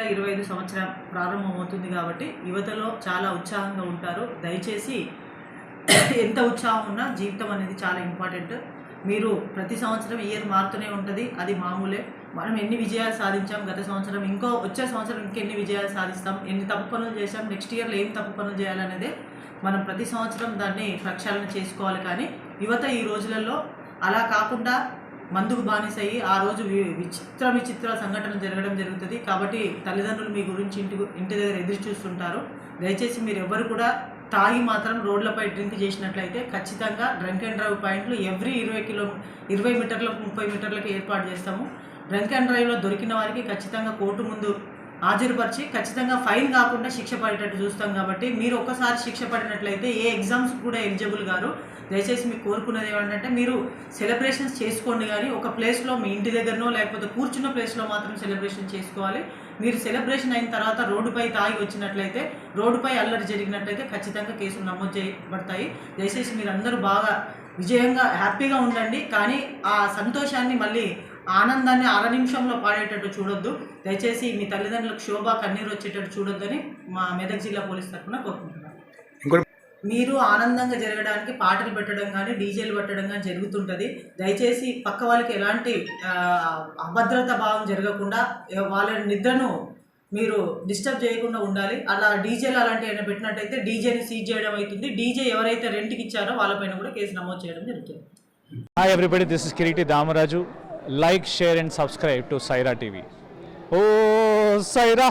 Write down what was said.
2025 సంవత్సరం ప్రారంభమవుతుంది కాబట్టి యువతలో చాలా ఉత్సాహంగా ఉంటారు. దయచేసి ఎంత ఉత్సాహం ఉన్నా జీవితం అనేది చాలా ఇంపార్టెంట్. మీరు ప్రతి సంవత్సరం ఇయర్ మారుతూనే ఉంటుంది, అది మామూలే. మనం ఎన్ని విజయాలు సాధించాం గత సంవత్సరం, వచ్చే సంవత్సరం ఇంకెన్ని విజయాలు సాధిస్తాం, ఎన్ని తప్పు పనులు చేసాం, నెక్స్ట్ ఇయర్లో ఏం తప్పు పనులు చేయాలనేదే మనం ప్రతి సంవత్సరం దాన్ని ప్రక్షాళన చేసుకోవాలి. కానీ యువత ఈ రోజులలో అలా కాకుండా మందుకు బానిసయ్యి ఆ రోజు విచిత్ర సంఘటనలు జరుగుతుంది. కాబట్టి తల్లిదండ్రులు మీ గురించి ఇంటి దగ్గర ఎదురు చూస్తుంటారు. దయచేసి మీరు ఎవరు కూడా తాగి మాత్రం రోడ్లపై డ్రింక్ చేసినట్లయితే ఖచ్చితంగా డ్రంక్ అండ్ డ్రైవ్ పాయింట్లు ఎవ్రీ 20 మీటర్లకు 30 మీటర్లకు ఏర్పాటు చేస్తాము. డ్రంక్ అండ్ డ్రైవ్లో దొరికిన వారికి ఖచ్చితంగా కోర్టు ముందు హాజరుపరిచి ఖచ్చితంగా ఫైన్ కాకుండా శిక్ష పడేటట్టు చూస్తాం. కాబట్టి మీరు ఒక్కసారి శిక్ష పడినట్లయితే ఏ ఎగ్జామ్స్ కూడా ఎలిజిబుల్ గారు. దయచేసి మీకు కోరుకునేది ఏమంటే మీరు సెలబ్రేషన్స్ చేసుకోండి, కానీ ఒక ప్లేస్లో మీ ఇంటి దగ్గరనో లేకపోతే కూర్చున్న ప్లేస్లో మాత్రం సెలబ్రేషన్ చేసుకోవాలి. మీరు సెలబ్రేషన్ అయిన తర్వాత రోడ్డుపై తాగి వచ్చినట్లయితే, రోడ్డుపై అల్లరి జరిగినట్లయితే ఖచ్చితంగా కేసులు నమోదు చేయబడతాయి. దయచేసి మీరు అందరూ బాగా విజయంగా హ్యాపీగా ఉండండి, కానీ ఆ సంతోషాన్ని మళ్ళీ ఆనందాన్ని అర నిమిషంలో పాడేటట్టు చూడొద్దు. దయచేసి మీ తల్లిదండ్రులకు శోభ కన్నీరు వచ్చేటట్టు చూడొద్దని మా మెదక్ జిల్లా పోలీస్ తరఫున కోరుకుంటున్నాను. మీరు ఆనందంగా జరగడానికి పాటలు పెట్టడం కానీ డీజేలు పెట్టడం కానీ జరుగుతుంటుంది. దయచేసి పక్క వాళ్ళకి ఎలాంటి అభద్రత భావం జరగకుండా వాళ్ళ నిద్రను మీరు డిస్టర్బ్ చేయకుండా ఉండాలి. అలా డీజేలు అలాంటివి ఏమైనా పెట్టినట్టయితే డీజేని సీజ్ చేయడం అవుతుంది. డీజే ఎవరైతే రెంట్కి ఇచ్చారో వాళ్ళపైన కూడా కేసు నమోదు చేయడం జరుగుతుంది. Hi everybody, this is Kiriti Damaraju. Like, share and subscribe to Saira TV. Oh, Saira!